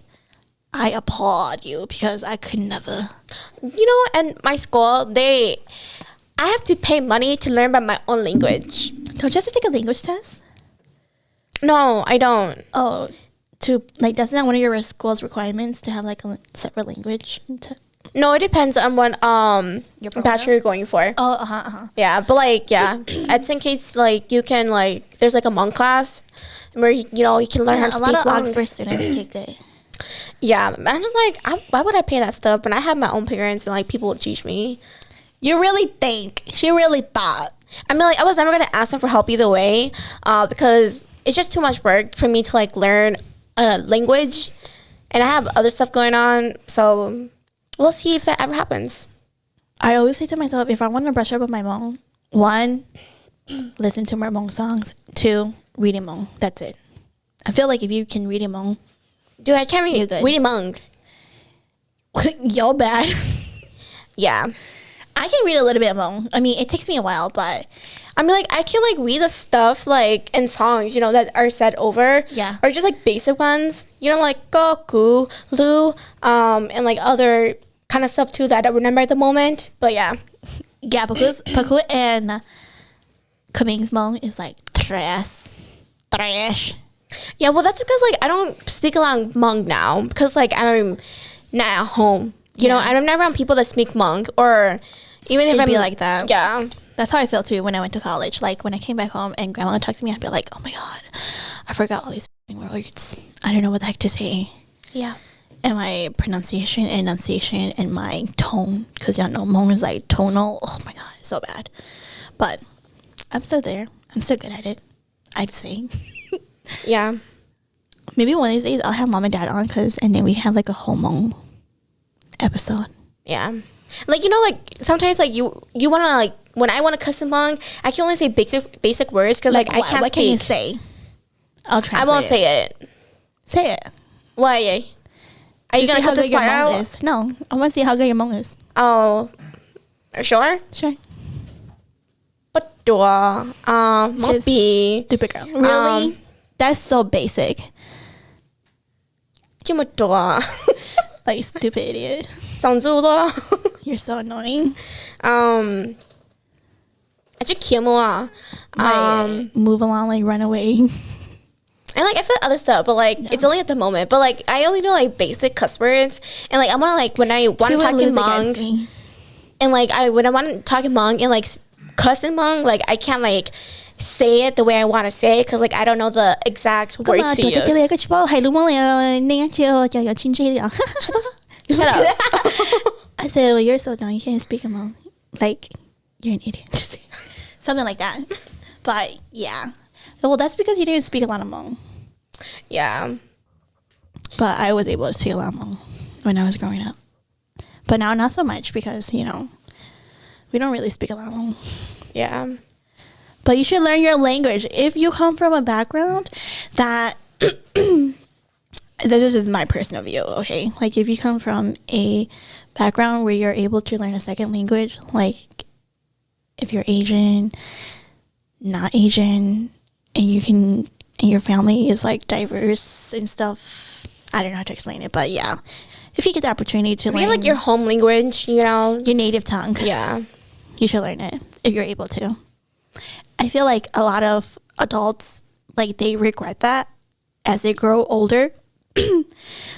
I applaud you because I could never. You know, and my school, I have to pay money to learn by my own language. Don't you have to take a language test? No, I don't. Oh, that's not one of your school's requirements to have like a separate language. No, it depends on what Your program? bachelor you're going for. Oh, uh-huh. Yeah, but like, yeah, at St. Kate's, like, you can, like, there's like a Hmong class where, you know, you can learn how to A speak lot of Hmong. Oxford students take it. Yeah, and I'm just like, why would I pay that stuff when I have my own parents and, like, people would teach me? You really think? She really thought. I mean, like, I was never gonna ask them for help either way, because it's just too much work for me to like learn a language, and I have other stuff going on. So we'll see if that ever happens. I always say to myself, if I want to brush up with my Hmong, 1, listen to more Hmong songs. 2, read in Hmong. That's it. I feel like if you can read in Hmong, Dude, I can't read Hmong. y'all bad. Yeah. I can read a little bit of Hmong. I mean, it takes me a while, but I mean, like, I can like read the stuff like in songs, you know, that are said over. Yeah. Or just like basic ones, you know, like go, gu, lu, and like other kind of stuff too that I don't remember at the moment. But yeah. yeah, because Paku and Kaming's Hmong is like trash. Yeah, well, that's because like I don't speak a lot of Hmong now because like I'm not at home. You know, I'm never around people that speak Hmong, or even if It'd I'm be like that. Yeah. That's how I felt too when I went to college. Like when I came back home and grandma would talk to me, I'd be like, oh my God, I forgot all these words. I don't know what the heck to say. Yeah. And my pronunciation, enunciation, and my tone, because y'all know Hmong is like tonal. Oh my God, so bad. But I'm still there. I'm still good at it, I'd say. Yeah. Maybe one of these days I'll have mom and dad on, and then we have like a whole Hmong episode. Yeah. Like, you know, like sometimes like you want to like, when I want to cuss in Hmong, I can only say basic words because like I can't what speak. can you say? I'll translate. I won't say it. Say it. Why? Are you To going see to cut this your part Hmong out? is. No, I want to see how good your Hmong is. Oh. Sure? Sure. But Sis, be. stupid girl. Really? That's so basic. Like, stupid idiot. You're so annoying. Like, move along, like, run away. And like I feel other stuff, but like it's only at the moment. But like I only know like basic cuss words, and like I want to like when I want to talk in Hmong, and like when I want to talk in Hmong and like cuss in Hmong, like I can't like say it the way I want to say it because like I don't know the exact words to use. Shut up. I said, well, you're so annoying. You can't speak Hmong. Like, you're an idiot. Something like that. But yeah. Well, that's because you didn't speak a lot of Hmong. Yeah. But I was able to speak a lot of Hmong when I was growing up. But now, not so much because, you know, we don't really speak a lot of Hmong. Yeah. But you should learn your language. If you come from a background that... this is just my personal view, okay? Like, if you come from a background where you're able to learn a second language, like, if you're Asian, not Asian... and you can, and your family is like diverse and stuff. I don't know how to explain it, but yeah, if you get the opportunity to learn like your home language, you know, your native tongue, yeah, you should learn it if you're able to. I feel like a lot of adults, like, they regret that as they grow older.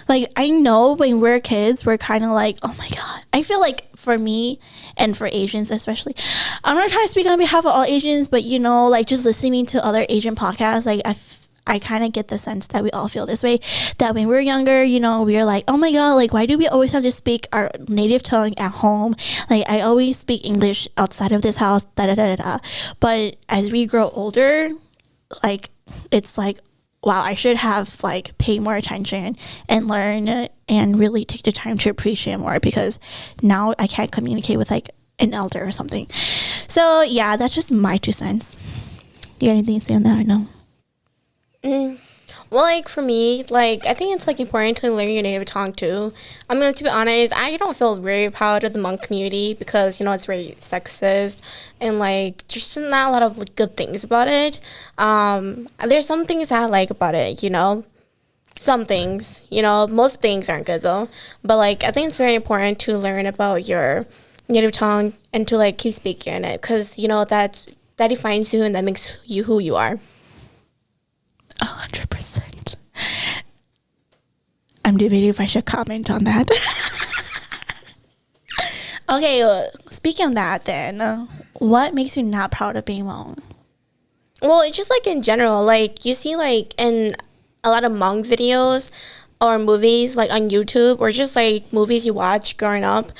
Like, I know when we're kids, we're kind of like, oh my God. I feel like for me and for Asians especially, I'm not trying to speak on behalf of all Asians, but, you know, like, just listening to other Asian podcasts, like, I kind of get the sense that we all feel this way, that when we're younger, you know, we're like, oh my God, like, why do we always have to speak our native tongue at home? Like, I always speak English outside of this house, da-da-da-da-da. But as we grow older, like, it's like, wow, I should have, like, paid more attention and learn and really take the time to appreciate more, because now I can't communicate with, like, an elder or something. So, yeah, that's just my 2 cents. You got anything to say on that or no? Well, like, for me, like, I think it's, like, important to learn your native tongue, too. I mean, like, to be honest, I don't feel very proud of the Hmong community because, you know, it's very sexist and, like, there's just not a lot of, like, good things about it. There's some things that I like about it, you know. Some things, you know. Most things aren't good, though. But, like, I think it's very important to learn about your native tongue and to, like, keep speaking it because, you know, that defines you and that makes you who you are. 100%. I'm debating if I should comment on that. Okay, speaking of that then, what makes you not proud of being Hmong? Well, it's just like in general, like you see like in a lot of Hmong videos or movies like on YouTube or just like movies you watch growing up,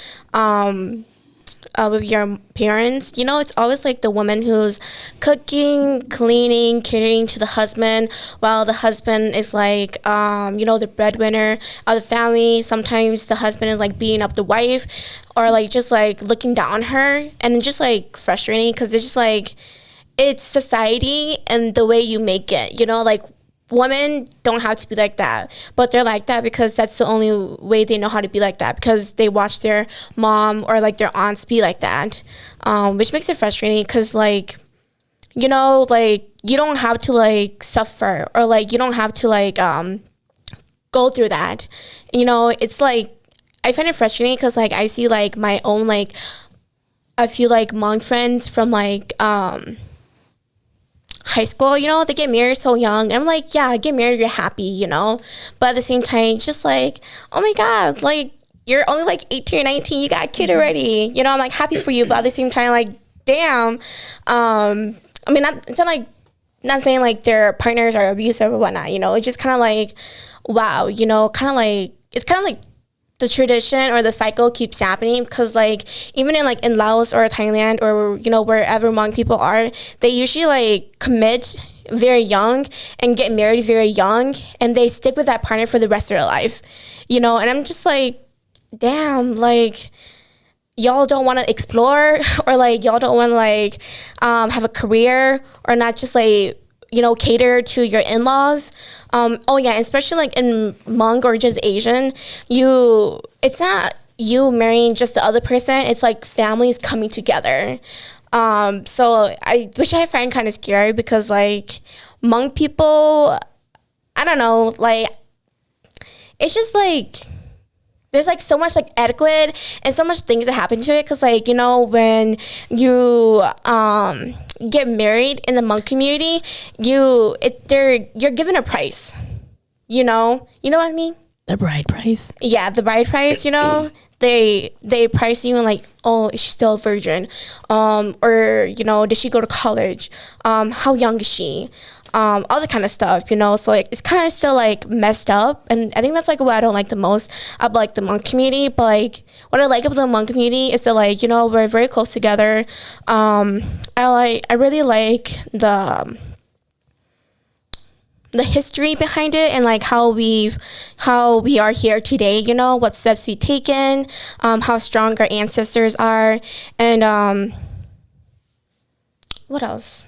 with your parents, you know, it's always like the woman who's cooking, cleaning, catering to the husband, while the husband is like, you know, the breadwinner of the family. Sometimes the husband is like beating up the wife, or like just like looking down on her, and it's just like frustrating because it's just like, it's society and the way you make it, you know, like women don't have to be like that, but they're like that because that's the only way they know how to be like that, because they watch their mom or like their aunts be like that, which makes it frustrating because, like, you know, like you don't have to like suffer, or like you don't have to like go through that, you know. It's like, I find it frustrating because like I see like my own like a few like Hmong friends from like high school, you know, they get married so young, and I'm like, yeah, get married, you're happy, you know, but at the same time, just like, oh my god, like you're only like 18 or 19, you got a kid already, you know. I'm like happy for you, but at the same time, like, damn. I mean, it's not like, not saying like their partners are abusive or whatnot, you know. It's just kind of like, wow, you know, kind of like, it's kind of like the tradition or the cycle keeps happening, because like even in like in Laos or Thailand or, you know, wherever Hmong people are, they usually like commit very young and get married very young, and they stick with that partner for the rest of their life, you know. And I'm just like, damn, like y'all don't want to explore, or like y'all don't want to like have a career, or not just like, you know, cater to your in-laws. Oh yeah, especially like in Hmong or just Asian, it's not you marrying just the other person, it's like families coming together. So which I find kind of scary, because like Hmong people, I don't know, like it's just like there's like so much like etiquette and so much things that happen to it, because like, you know, when you get married in the Hmong community, you're given a price, you know what I mean? The bride price. Yeah, the bride price, you know. They price you and like, oh, is she still a virgin? Or, you know, did she go to college? How young is she? All that kind of stuff, you know. So like it's kind of still like messed up, and I think that's like what I don't like the most about like the Hmong community. But like what I like about the Hmong community is that, like, you know, we're very close together. I really like the history behind it, and like how we are here today, you know, what steps we've taken, how strong our ancestors are, and what else?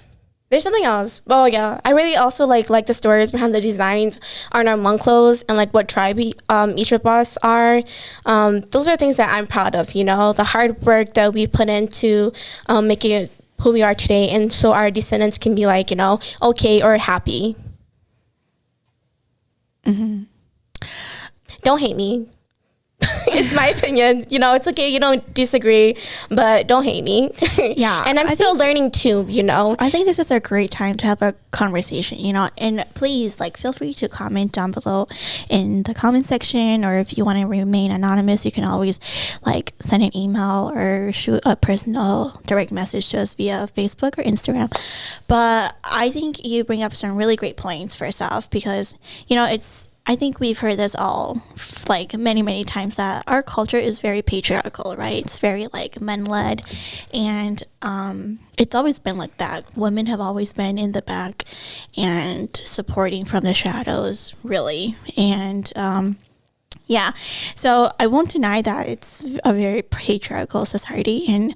There's something else. Oh yeah, I really also like the stories behind the designs on our Hmong clothes, and like what tribe each of us are. Those are things that I'm proud of, you know, the hard work that we put into making it who we are today, and so our descendants can be like, you know, okay or happy. Mm-hmm. Don't hate me. It's my opinion, you know. It's okay, you don't disagree, but don't hate me. Yeah. And I'm still learning too, you know. I think this is a great time to have a conversation, you know, and please, like, feel free to comment down below in the comment section, or if you want to remain anonymous, you can always like send an email or shoot a personal direct message to us via Facebook or Instagram. But I think you bring up some really great points, first off, because, you know, I think we've heard this all like many times, that our culture is very patriarchal, right? It's very like men-led, and it's always been like that. Women have always been in the back and supporting from the shadows, really. And yeah, so I won't deny that it's a very patriarchal society, and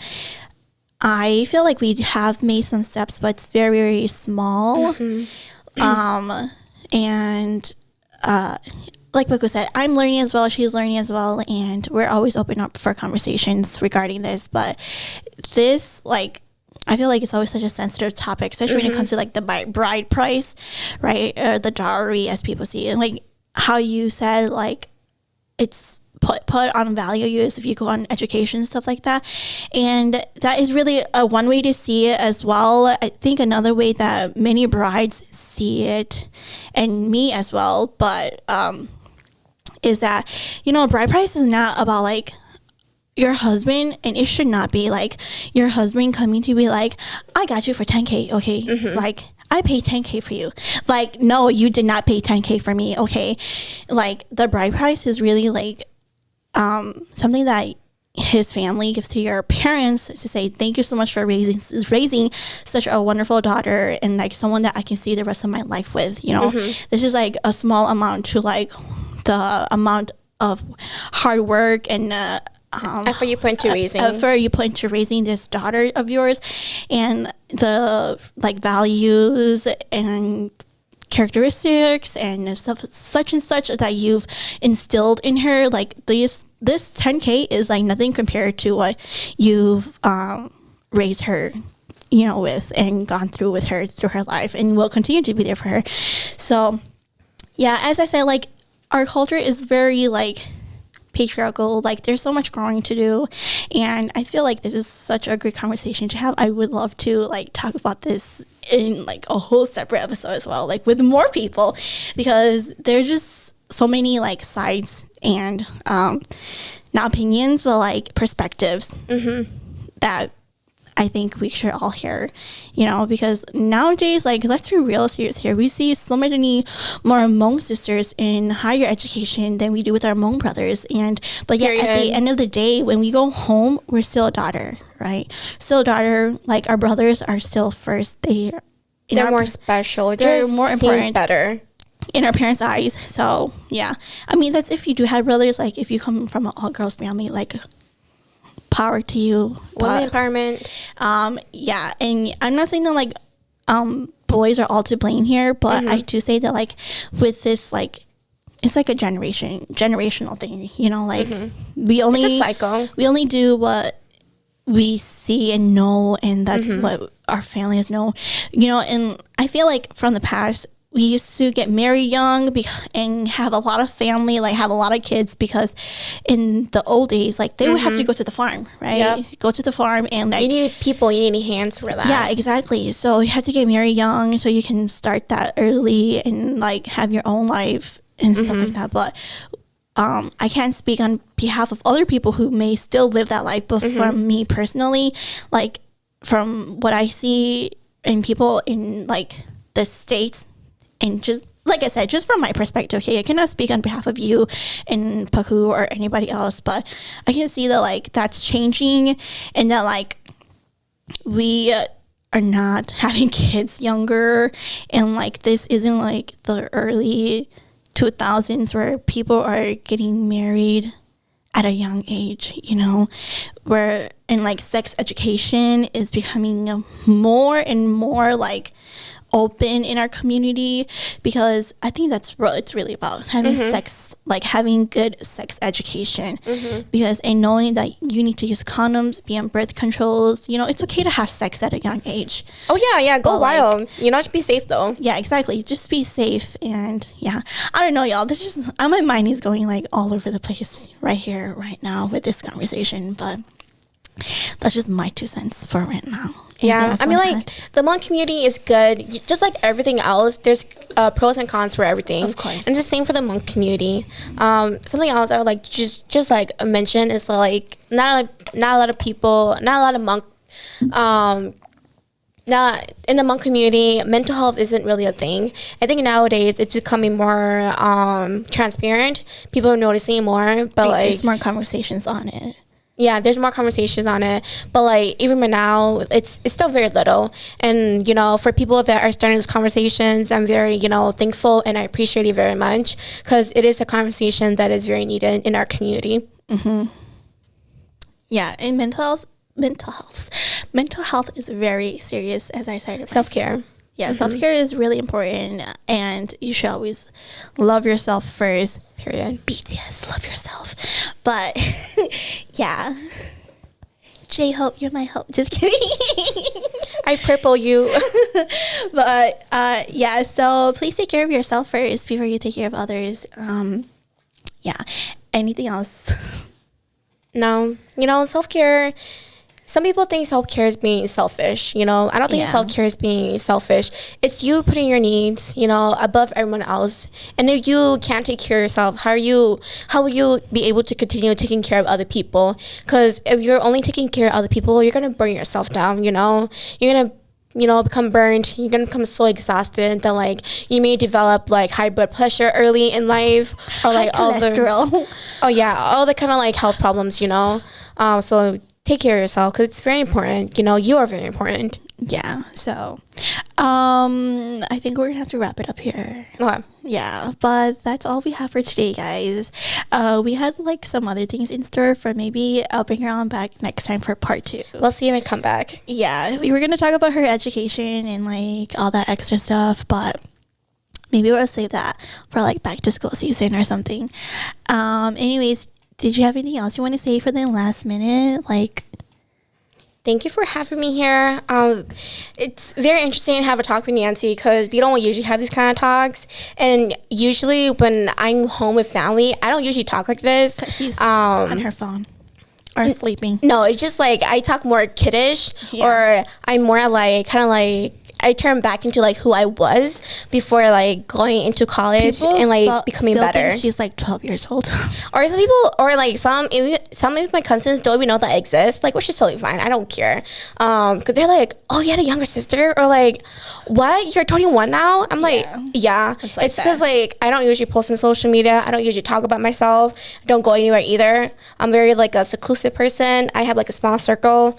I feel like we have made some steps, but it's very small. Mm-hmm. And like Baku said, I'm learning as well, she's learning as well, and we're always open up for conversations regarding this. But this, like, I feel like it's always such a sensitive topic, especially when it comes to like the bride price, right, or the dowry, as people see, and like how you said, like, it's put on value use if you go on education and stuff like that. And that is really one way to see it as well. I think another way that many brides see it, and me as well, but is that, you know, bride price is not about like your husband, and it should not be like your husband coming to be like, I got you for 10K, okay? Like, I paid 10K for you. Like, no, you did not pay 10K for me, okay? Like, the bride price is really like something that his family, gives to your parents to say thank you so much for raising such a wonderful daughter and like someone that I can see the rest of my life with, you know. This is like a small amount to like the amount of hard work and effort you put into raising this daughter of yours, and the like values and characteristics and stuff such and such that you've instilled in her. Like this 10K is like nothing compared to what you've raised her, you know, with and gone through with her through her life, and will continue to be there for her. So yeah, as I said, like our culture is very like patriarchal. Like there's so much growing to do, and I feel like this is such a great conversation to have. I would love to like talk about this in like a whole separate episode as well, like with more people, because there's just so many like sides and not opinions but like perspectives that I think we should all hear, you know, because nowadays, like, let's be real serious here. We see so many more Hmong sisters in higher education than we do with our Hmong brothers. But yet at the end of the day, when we go home, we're still a daughter, right? Still a daughter. Like, our brothers are still first. They're more special. They're more important. Better in our parents' eyes. So, yeah. I mean, that's if you do have brothers. Like, if you come from an all-girls family, like, power to you. Women empowerment. Yeah, and I'm not saying that like boys are all to blame here, but I do say that like with this, like it's like a generational thing, you know, like it's a cycle. We only do what we see and know, and that's what our families know, you know. And I feel like from the past, we used to get married young and have a lot of family, like have a lot of kids, because in the old days, like they would have to go to the farm, right? Yep. Go to the farm and like... You need hands for that. Yeah, exactly. So you have to get married young so you can start that early and like have your own life and stuff like that. But I can't speak on behalf of other people who may still live that life. But for me personally, like from what I see in people in like the States, and just like I said, just from my perspective, okay, I cannot speak on behalf of you and Paku or anybody else, but I can see that like that's changing, and that like we are not having kids younger, and like this isn't like the early 2000s where people are getting married at a young age, you know, where and like sex education is becoming more and more like open in our community, because I think that's what it's really about, having sex, like having good sex education, because and knowing that you need to use condoms, be on birth controls, you know, it's okay to have sex at a young age. Oh yeah, go wild, like, you know, just be safe though. Yeah, exactly, just be safe. And yeah, I don't know, y'all, this just my mind is going like all over the place right here right now with this conversation, but that's just my 2 cents for right now. Yeah, I mean, like, the Hmong community is good. Just like everything else, there's pros and cons for everything. Of course. And it's the same for the Hmong community. Something else I would like just like mention is like not a lot of people, not a lot of Hmong. Now, in the Hmong community, mental health isn't really a thing. I think nowadays it's becoming more transparent. People are noticing more, but like there's more conversations on it. Yeah, there's more conversations on it, but like even right now, it's still very little. And you know, for people that are starting these conversations, I'm very thankful, and I appreciate it very much, because it is a conversation that is very needed in our community. Yeah, and mental health is very serious, as I said. Self-care. Yeah, self-care is really important, and you should always love yourself first. Period. BTS, love yourself. But yeah, J-Hope, you're my hope. Just kidding. I purple you. But yeah, so please take care of yourself first before you take care of others. Yeah. Anything else? No. Self-care. Some people think self-care is being selfish, I don't think self-care is being selfish. It's you putting your needs, above everyone else. And if you can't take care of yourself, how will you be able to continue taking care of other people? Because if you're only taking care of other people, you're going to burn yourself down, You're going to become burnt. You're going to become so exhausted that, like, you may develop, like, high blood pressure early in life. Or, like, all the kind of, like, health problems, So take care of yourself because it's very important. You know, you are very important. Yeah. So, I think we're gonna have to wrap it up here. Okay. Yeah, but that's all we have for today, guys. We had like some other things in store for maybe I'll bring her on back next time for part 2. We'll see if I come back. Yeah, we were gonna talk about her education and like all that extra stuff, but maybe we'll save that for like back to school season or something. Anyways, did you have anything else you want to say for the last minute? Like, thank you for having me here. It's very interesting to have a talk with Nancy because we don't usually have these kind of talks. And usually when I'm home with family, I don't usually talk like this. she's on her phone or sleeping. No, it's just like I talk more kiddish, or I'm more like kind of like I turn back into like who I was before like going into college and like becoming still better. Think she's like 12 years old. Or some people, or like some of my cousins don't even know that I exist, like, which is totally fine. I don't care. Because they're like, oh, you had a younger sister? Or like, what? You're 21 now? I'm like, yeah. It's because like I don't usually post on social media. I don't usually talk about myself. I don't go anywhere either. I'm very like a seclusive person. I have like a small circle.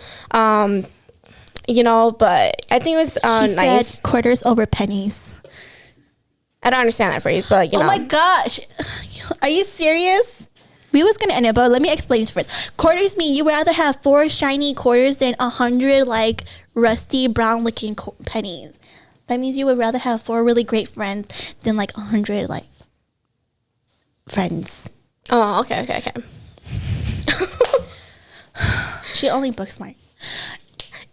You know, but I think it was she nice. Said quarters over pennies. I don't understand that phrase, but you know. Oh my gosh. Are you serious? We was going to end it, but let me explain this first. Quarters mean you would rather have 4 shiny quarters than 100 like rusty brown looking pennies. That means you would rather have 4 really great friends than like 100 like friends. Oh, okay. She only book smart.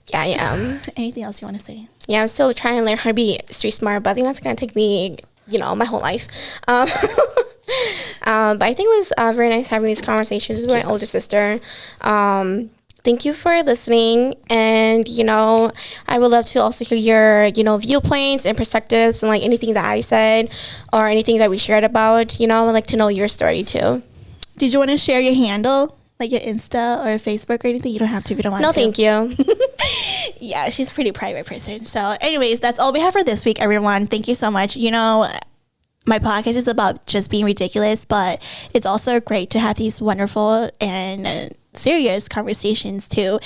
Yeah, I am. Anything else you want to say? Yeah, I'm still trying to learn how to be street smart, but I think that's going to take me, you know, my whole life. But I think it was very nice having these conversations with my older sister. Thank you for listening. And, you know, I would love to also hear your, you know, viewpoints and perspectives and like anything that I said or anything that we shared about. You know, I'd like to know your story too. Did you want to share your handle? Like your Insta or Facebook or anything? You don't have to if you don't want to. No, thank you. Yeah, she's a pretty private person. So anyways, that's all we have for this week, everyone. Thank you so much. You know, my podcast is about just being ridiculous, but it's also great to have these wonderful and serious conversations too.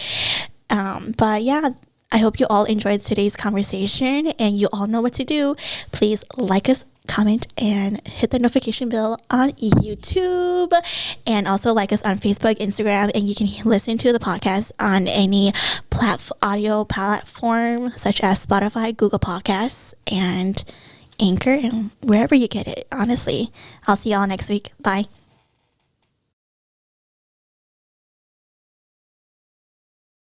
But yeah, I hope you all enjoyed today's conversation and you all know what to do. Please like us, comment, and hit the notification bell on YouTube, and also like us on Facebook, Instagram, and you can listen to the podcast on any audio platform such as Spotify, Google Podcasts, and Anchor, and wherever you get it. Honestly, I'll see y'all next week. Bye.